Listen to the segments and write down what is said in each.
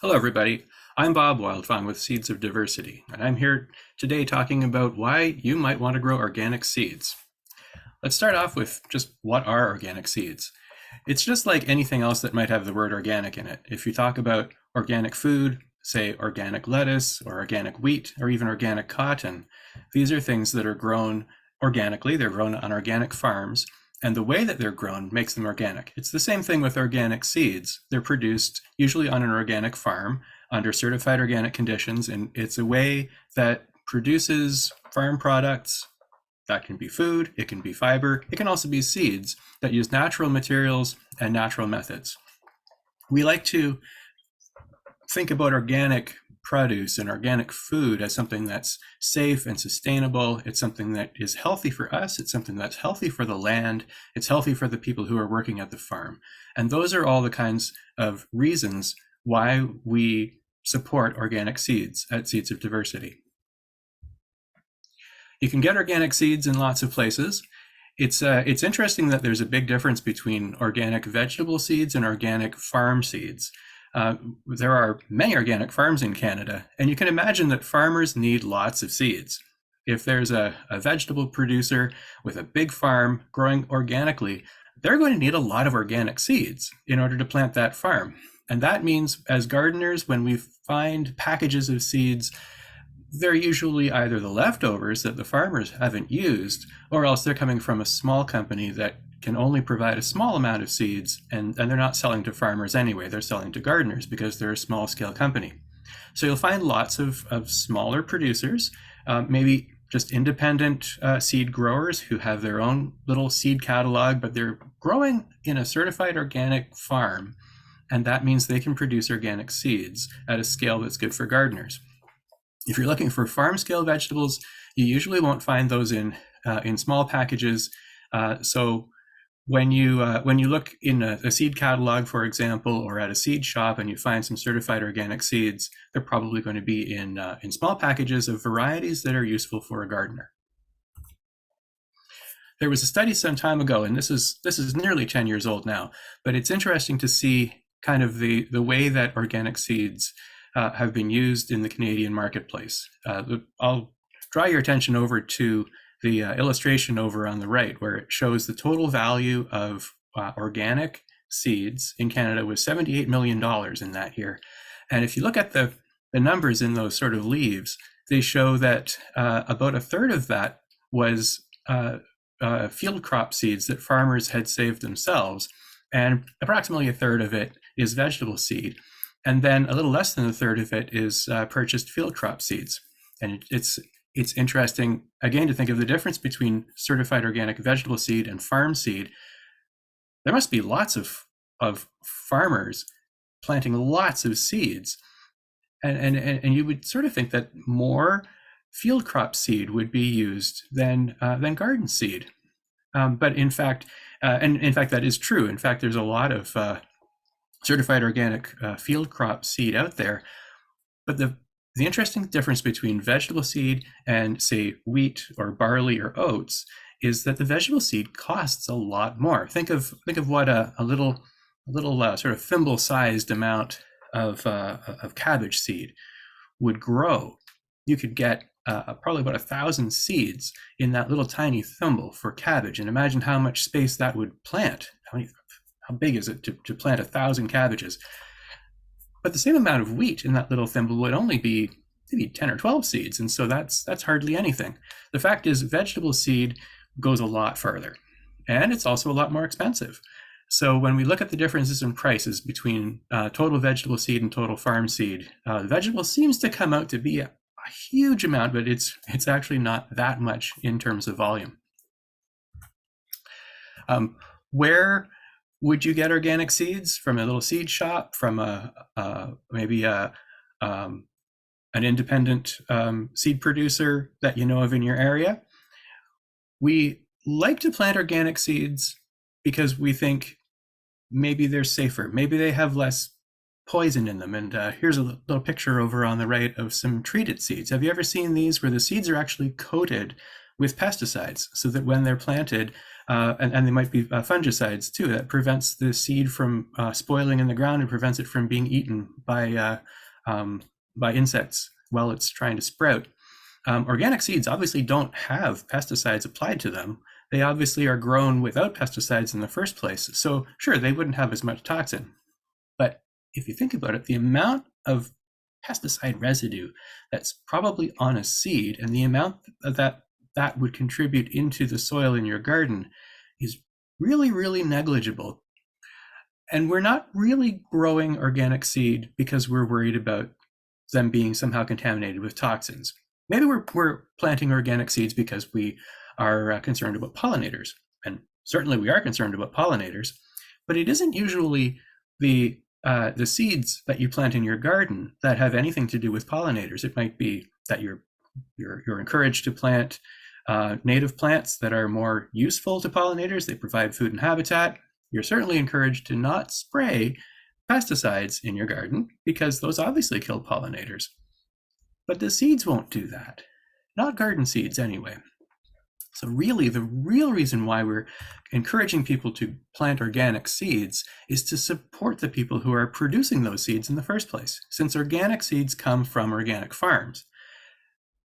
Hello, everybody. I'm Bob Wildfong with Seeds of Diversity, and I'm here today talking about why you might want to grow organic seeds. Let's start off with just what are organic seeds? It's just like anything else that might have the word organic in it. If you talk about organic food, say organic lettuce or organic wheat or even organic cotton, these are things that are grown organically. They're grown on organic farms, and the way that they're grown makes them organic. It's the same thing with organic seeds. They're produced usually on an organic farm under certified organic conditions, and it's a way that produces farm products. That can be food, it can be fiber, it can also be seeds that use natural materials and natural methods. We like to think about organic produce and organic food as something that's safe and sustainable. It's something that is healthy for us. It's something that's healthy for the land. It's healthy for the people who are working at the farm. And those are all the kinds of reasons why we support organic seeds at Seeds of Diversity. You can get organic seeds in lots of places. It's interesting that there's a big difference between organic vegetable seeds and organic farm seeds. There are many organic farms in Canada, and you can imagine that farmers need lots of seeds. If there's a vegetable producer with a big farm growing organically, they're going to need a lot of organic seeds in order to plant that farm. And that means as gardeners, when we find packages of seeds, they're usually either the leftovers that the farmers haven't used, or else they're coming from a small company that can only provide a small amount of seeds, and they're not selling to farmers anyway. They're selling to gardeners because they're a small scale company. So you'll find lots of smaller producers, maybe just independent seed growers who have their own little seed catalog, but they're growing in a certified organic farm. And that means they can produce organic seeds at a scale that's good for gardeners. If you're looking for farm scale vegetables, you usually won't find those in small packages. So when you look in a seed catalog, for example, or at a seed shop, and you find some certified organic seeds, they're probably going to be in small packages of varieties that are useful for a gardener. There was a study some time ago, and this is nearly 10 years old now, but it's interesting to see kind of the way that organic seeds have been used in the Canadian marketplace. I'll draw your attention over to the illustration over on the right, where it shows the total value of organic seeds in Canada was $78 million in that year. And if you look at the numbers in those sort of leaves, they show that about a third of that was field crop seeds that farmers had saved themselves, and approximately a third of it is vegetable seed. And then a little less than a third of it is purchased field crop seeds. And it's interesting, again, to think of the difference between certified organic vegetable seed and farm seed. There must be lots of farmers planting lots of seeds. And you would sort of think that more field crop seed would be used than garden seed. But in fact, that is true. In fact, there's a lot of certified organic field crop seed out there. But the interesting difference between vegetable seed and, say, wheat or barley or oats is that the vegetable seed costs a lot more. Think of what a little sort of thimble-sized amount of cabbage seed would grow. You could get probably about 1,000 seeds in that little tiny thimble for cabbage, and imagine how much space that would plant. How big is it to plant 1,000 cabbages? But the same amount of wheat in that little thimble would only be maybe 10 or 12 seeds, and so that's hardly anything. The fact is, vegetable seed goes a lot further, and it's also a lot more expensive. So when we look at the differences in prices between total vegetable seed and total farm seed, the vegetable seems to come out to be a huge amount, but it's actually not that much in terms of volume. Where would you get organic seeds? From a little seed shop, from maybe an independent seed producer that you know of in your area? We like to plant organic seeds because we think maybe they're safer, maybe they have less poison in them. And here's a little picture over on the right of some treated seeds. Have you ever seen these where the seeds are actually coated with pesticides, so that when they're planted, and they might be fungicides too, that prevents the seed from spoiling in the ground and prevents it from being eaten by insects while it's trying to sprout. Organic seeds obviously don't have pesticides applied to them. They obviously are grown without pesticides in the first place. So sure, they wouldn't have as much toxin. But if you think about it, the amount of pesticide residue that's probably on a seed and the amount that would contribute into the soil in your garden is really, really negligible. And we're not really growing organic seed because we're worried about them being somehow contaminated with toxins. Maybe we're planting organic seeds because we are concerned about pollinators. And certainly we are concerned about pollinators, but it isn't usually the seeds that you plant in your garden that have anything to do with pollinators. It might be that you're encouraged to plant native plants that are more useful to pollinators. They provide food and habitat. You're certainly encouraged to not spray pesticides in your garden because those obviously kill pollinators. But the seeds won't do that. Not garden seeds anyway. So really, the real reason why we're encouraging people to plant organic seeds is to support the people who are producing those seeds in the first place, since organic seeds come from organic farms.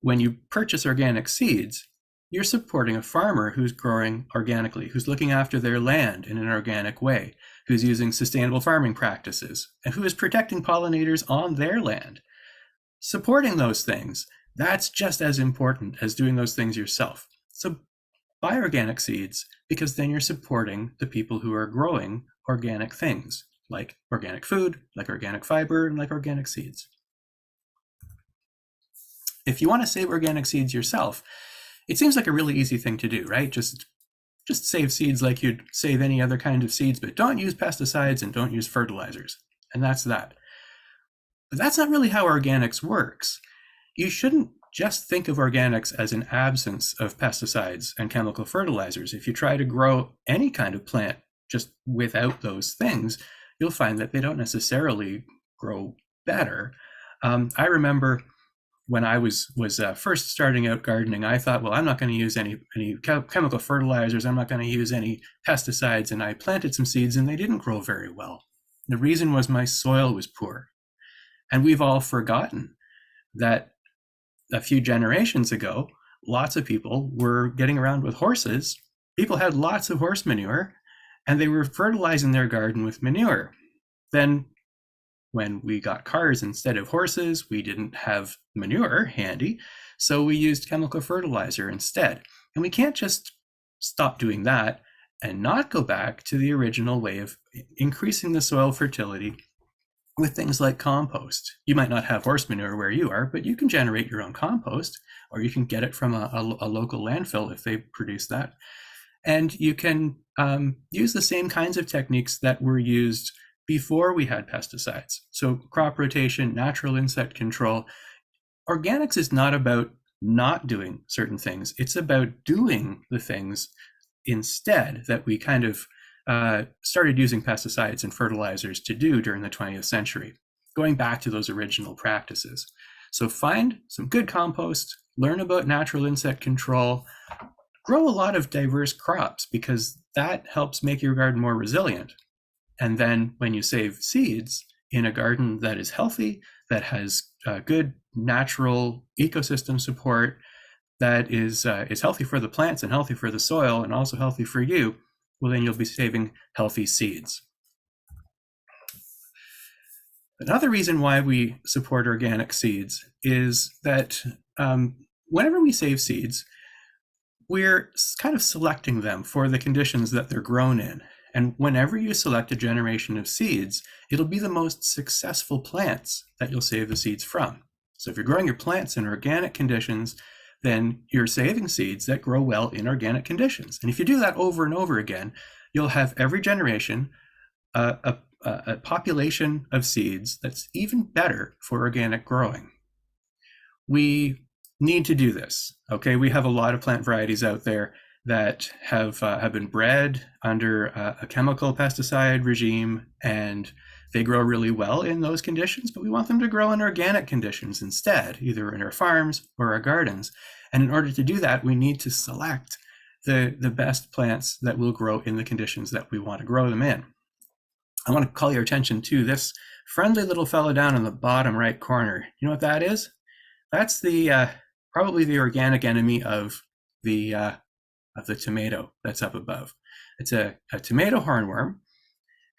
When you purchase organic seeds, you're supporting a farmer who's growing organically, who's looking after their land in an organic way, who's using sustainable farming practices, and who is protecting pollinators on their land. Supporting those things, that's just as important as doing those things yourself. So buy organic seeds, because then you're supporting the people who are growing organic things, like organic food, like organic fiber, and like organic seeds. If you want to save organic seeds yourself, it seems like a really easy thing to do, right? Just save seeds like you'd save any other kind of seeds, but don't use pesticides and don't use fertilizers. And that's that. But that's not really how organics works. You shouldn't just think of organics as an absence of pesticides and chemical fertilizers. If you try to grow any kind of plant just without those things, you'll find that they don't necessarily grow better. I remember when I was first starting out gardening, I thought, well, I'm not going to use any chemical fertilizers. I'm not going to use any pesticides. And I planted some seeds and they didn't grow very well. The reason was my soil was poor. And we've all forgotten that a few generations ago, lots of people were getting around with horses. People had lots of horse manure and they were fertilizing their garden with manure. Then when we got cars instead of horses, we didn't have manure handy, so we used chemical fertilizer instead. And we can't just stop doing that and not go back to the original way of increasing the soil fertility with things like compost. You might not have horse manure where you are, but you can generate your own compost, or you can get it from a local landfill if they produce that. And you can use the same kinds of techniques that were used before we had pesticides. So crop rotation, natural insect control. Organics is not about not doing certain things. It's about doing the things instead that we kind of started using pesticides and fertilizers to do during the 20th century, going back to those original practices. So find some good compost, learn about natural insect control, grow a lot of diverse crops, because that helps make your garden more resilient. And then when you save seeds in a garden that is healthy, that has good natural ecosystem support, that is healthy for the plants and healthy for the soil and also healthy for you, well, then you'll be saving healthy seeds. Another reason why we support organic seeds is that whenever we save seeds, we're kind of selecting them for the conditions that they're grown in. And whenever you select a generation of seeds, it'll be the most successful plants that you'll save the seeds from. So if you're growing your plants in organic conditions, then you're saving seeds that grow well in organic conditions. And if you do that over and over again, you'll have every generation a population of seeds that's even better for organic growing. We need to do this, okay? We have a lot of plant varieties out there that have been bred under a chemical pesticide regime, and they grow really well in those conditions, but we want them to grow in organic conditions instead, either in our farms or our gardens. And in order to do that, we need to select the best plants that will grow in the conditions that we want to grow them in. I want to call your attention to this friendly little fellow down in the bottom right corner. You know what that is? That's the probably the organic enemy of the tomato that's up above. It's a tomato hornworm,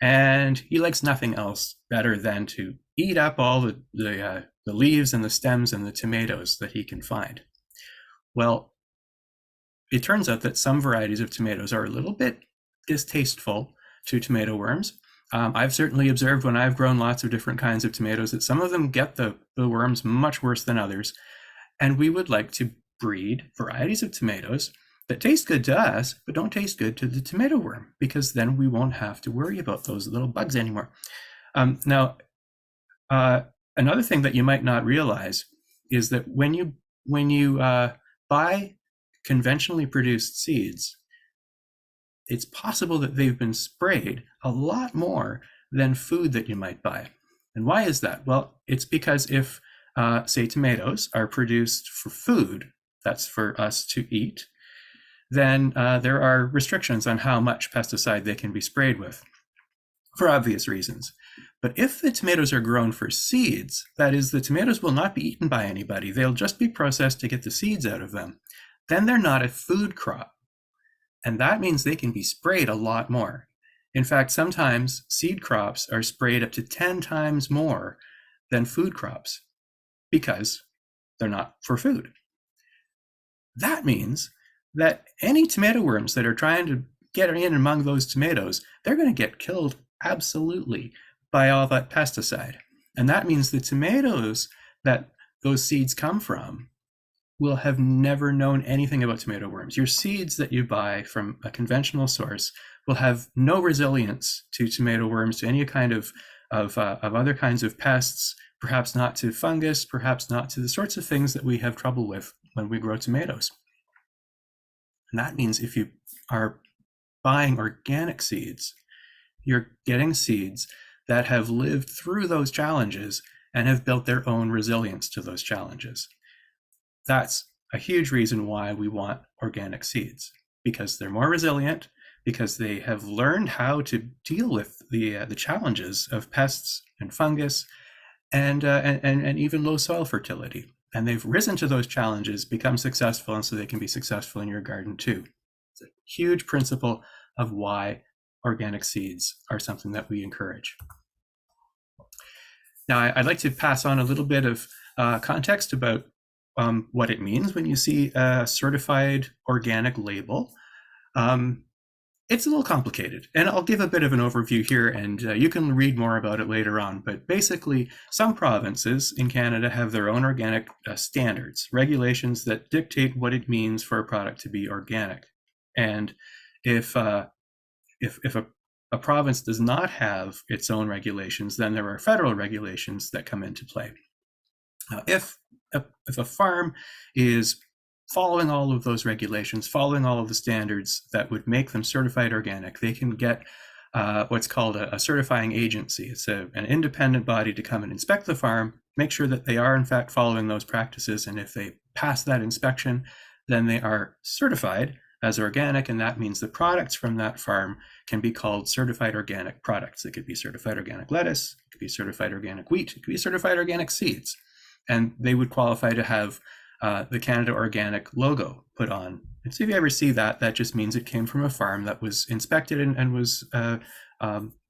and he likes nothing else better than to eat up all the leaves and the stems and the tomatoes that he can find. Well, it turns out that some varieties of tomatoes are a little bit distasteful to tomato worms. I've certainly observed when I've grown lots of different kinds of tomatoes that some of them get the worms much worse than others. And we would like to breed varieties of tomatoes that taste good to us, but don't taste good to the tomato worm, because then we won't have to worry about those little bugs anymore. Now, another thing that you might not realize is that when you buy conventionally produced seeds, it's possible that they've been sprayed a lot more than food that you might buy. And why is that? Well, it's because if, say, tomatoes are produced for food, that's for us to eat, then there are restrictions on how much pesticide they can be sprayed with, for obvious reasons. But if the tomatoes are grown for seeds, that is, the tomatoes will not be eaten by anybody, they'll just be processed to get the seeds out of them, then they're not a food crop. And that means they can be sprayed a lot more. In fact, sometimes seed crops are sprayed up to 10 times more than food crops because they're not for food. That means that any tomato worms that are trying to get in among those tomatoes, they're going to get killed absolutely by all that pesticide. And that means the tomatoes that those seeds come from will have never known anything about tomato worms. Your seeds that you buy from a conventional source will have no resilience to tomato worms, to any kind of other kinds of pests, perhaps not to fungus, perhaps not to the sorts of things that we have trouble with when we grow tomatoes. And that means if you are buying organic seeds, you're getting seeds that have lived through those challenges and have built their own resilience to those challenges. That's a huge reason why we want organic seeds, because they're more resilient, because they have learned how to deal with the challenges of pests and fungus and even low soil fertility. And they've risen to those challenges, become successful, and so they can be successful in your garden too. It's a huge principle of why organic seeds are something that we encourage. Now, I'd like to pass on a little bit of context about what it means when you see a certified organic label. It's a little complicated, and I'll give a bit of an overview here, and you can read more about it later on. But basically, some provinces in Canada have their own organic standards, regulations that dictate what it means for a product to be organic. And if a province does not have its own regulations, then there are federal regulations that come into play. Now, if a farm is following all of those regulations, following all of the standards that would make them certified organic, they can get what's called a certifying agency. It's an independent body to come and inspect the farm, make sure that they are in fact following those practices, and if they pass that inspection, then they are certified as organic, and that means the products from that farm can be called certified organic products. It could be certified organic lettuce, it could be certified organic wheat, it could be certified organic seeds, and they would qualify to have the Canada Organic logo put on. And so if you ever see that, that just means it came from a farm that was inspected and was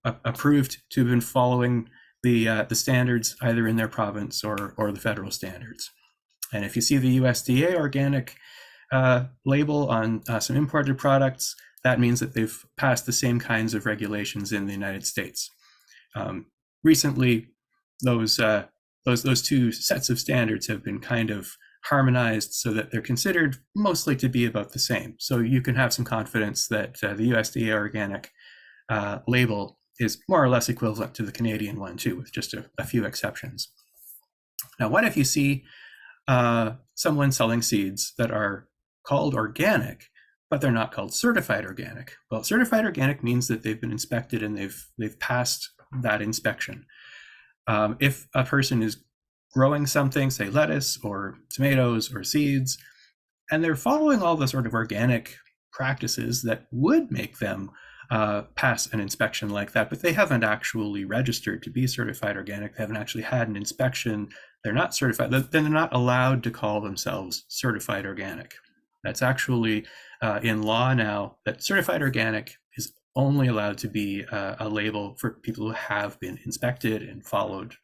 approved to have been following the standards either in their province or the federal standards. And if you see the USDA organic label on some imported products, that means that they've passed the same kinds of regulations in the United States. Recently, those two sets of standards have been kind of harmonized so that they're considered mostly to be about the same. So you can have some confidence that the USDA organic label is more or less equivalent to the Canadian one too, with just a few exceptions. Now, what if you see someone selling seeds that are called organic, but they're not called certified organic? Well, certified organic means that they've been inspected and they've passed that inspection. If a person is growing something, say lettuce or tomatoes or seeds, And they're following all the sort of organic practices that would make them pass an inspection like that, but they haven't actually registered to be certified organic. They haven't actually had an inspection. They're not certified. Then they're not allowed to call themselves certified organic. That's actually in law now, that certified organic is only allowed to be a label for people who have been inspected and followed,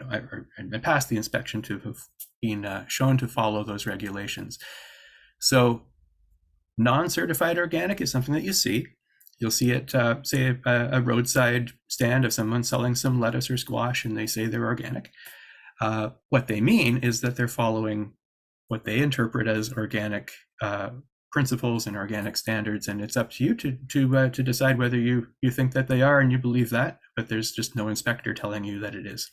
and passed the inspection, to have been shown to follow those regulations. So non-certified organic is something that you see. You'll see it, say, a roadside stand of someone selling some lettuce or squash, and they say they're organic. What they mean is that they're following what they interpret as organic principles and organic standards, and it's up to you to decide whether you think that they are and you believe that, but there's just no inspector telling you that it is.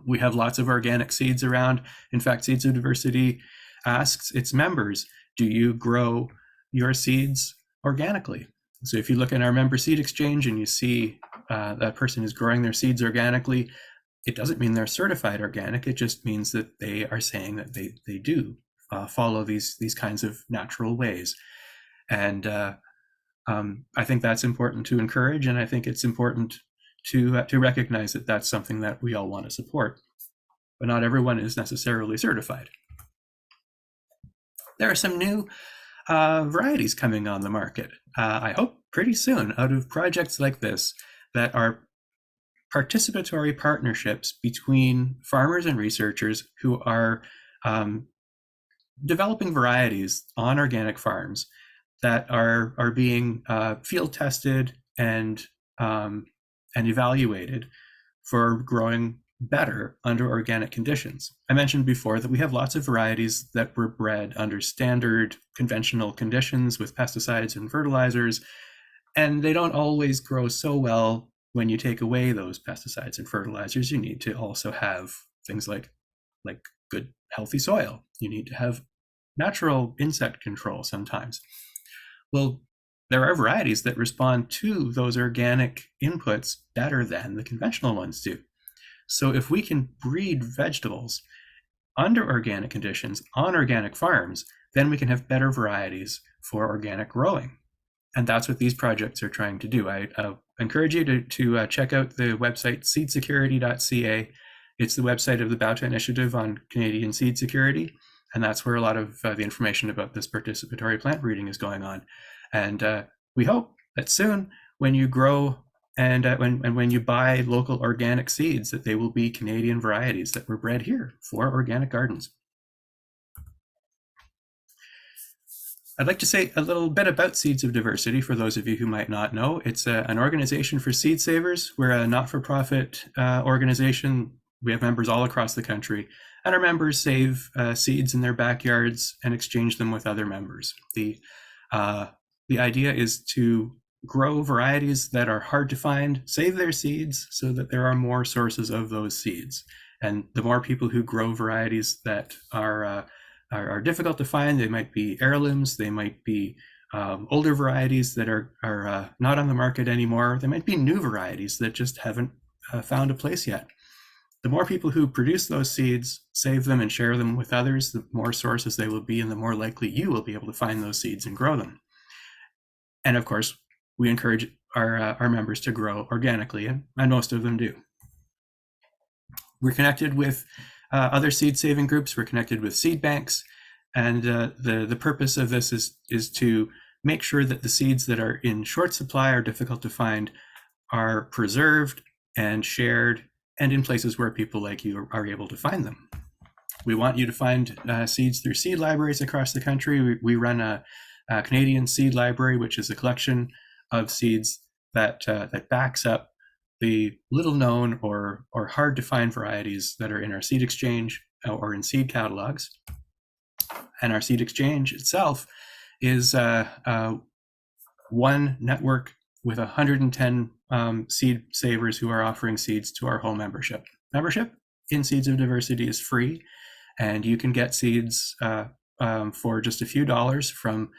We have lots of organic seeds around. In fact, Seeds of Diversity asks its members, do you grow your seeds organically? So if you look in our member seed exchange and you see that person is growing their seeds organically, it doesn't mean they're certified organic. It just means that they are saying that they do follow these kinds of natural ways. And I think that's important to encourage, and I think it's important to recognize that that's something that we all want to support. But not everyone is necessarily certified. There are some new varieties coming on the market, I hope pretty soon, out of projects like this that are participatory partnerships between farmers and researchers who are developing varieties on organic farms that are being field tested and evaluated for growing better under organic conditions. I mentioned before that we have lots of varieties that were bred under standard conventional conditions with pesticides and fertilizers, and they don't always grow so well. When you take away those pesticides and fertilizers, you need to also have things like good healthy soil. You need to have natural insect control sometimes. Well, there are varieties that respond to those organic inputs better than the conventional ones do. So if we can breed vegetables under organic conditions on organic farms, then we can have better varieties for organic growing. And that's what these projects are trying to do. I encourage you to check out the website seedsecurity.ca. It's the website of the Bauta Initiative on Canadian seed security. And that's where a lot of the information about this participatory plant breeding is going on. And we hope that soon, when you grow and when you buy local organic seeds, that they will be Canadian varieties that were bred here for organic gardens. I'd like to say a little bit about Seeds of Diversity for those of you who might not know. It's an organization for seed savers. We're a not-for-profit organization. We have members all across the country, and our members save seeds in their backyards and exchange them with other members. The idea is to grow varieties that are hard to find, save their seeds so that there are more sources of those seeds. And the more people who grow varieties that are difficult to find, they might be heirlooms, they might be older varieties that are not on the market anymore, they might be new varieties that just haven't found a place yet. The more people who produce those seeds, save them and share them with others, the more sources they will be, and the more likely you will be able to find those seeds and grow them. And of course, we encourage our members to grow organically, and most of them do. We're connected with other seed saving groups. We're connected with seed banks, and the purpose of this is to make sure that the seeds that are in short supply or difficult to find are preserved and shared, and in places where people like you are able to find them. We want you to find seeds through seed libraries across the country. We run a Canadian Seed Library, which is a collection of seeds that backs up the little known or hard to find varieties that are in our seed exchange or in seed catalogs. And our seed exchange itself is one network with 110 seed savers who are offering seeds to our whole membership. Membership in Seeds of Diversity is free, and you can get seeds for just a few dollars from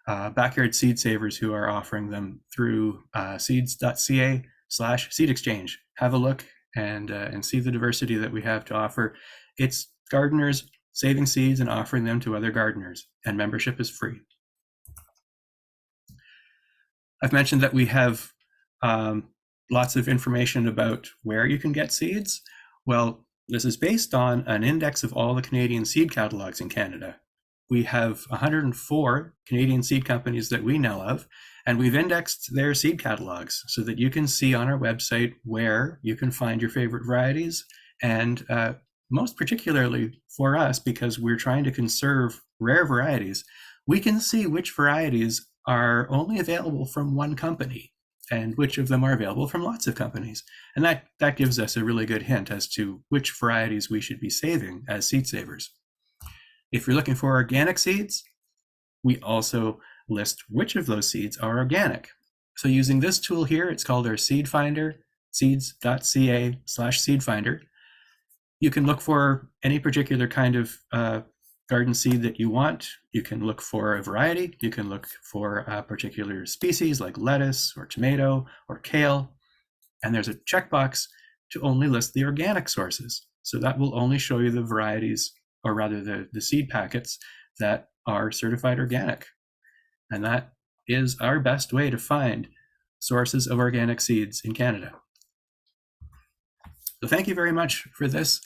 backyard seed savers who are offering them through seeds.ca/seed exchange. Have a look and see the diversity that we have to offer. It's gardeners saving seeds and offering them to other gardeners, and membership is free. I've mentioned that we have lots of information about where you can get seeds. Well, this is based on an index of all the Canadian seed catalogs in Canada. We have 104 Canadian seed companies that we know of, and we've indexed their seed catalogs so that you can see on our website where you can find your favorite varieties. And most particularly for us, because we're trying to conserve rare varieties, we can see which varieties are only available from one company and which of them are available from lots of companies. And that gives us a really good hint as to which varieties we should be saving as seed savers. If you're looking for organic seeds, we also list which of those seeds are organic. So using this tool here, it's called our Seed Finder, seeds.ca/seed finder. You can look for any particular kind of garden seed that you want. You can look for a variety. You can look for a particular species like lettuce or tomato or kale. And there's a checkbox to only list the organic sources. So that will only show you the varieties, or rather the seed packets that are certified organic. And that is our best way to find sources of organic seeds in Canada. So thank you very much for this.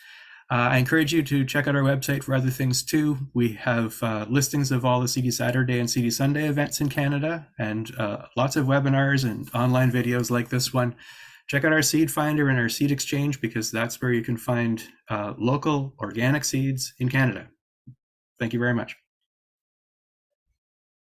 I encourage you to check out our website for other things too. We have listings of all the Seedy Saturday and Seedy Sunday events in Canada, and lots of webinars and online videos like this one. Check out our Seed Finder and our Seed Exchange, because that's where you can find local organic seeds in Canada. Thank you very much.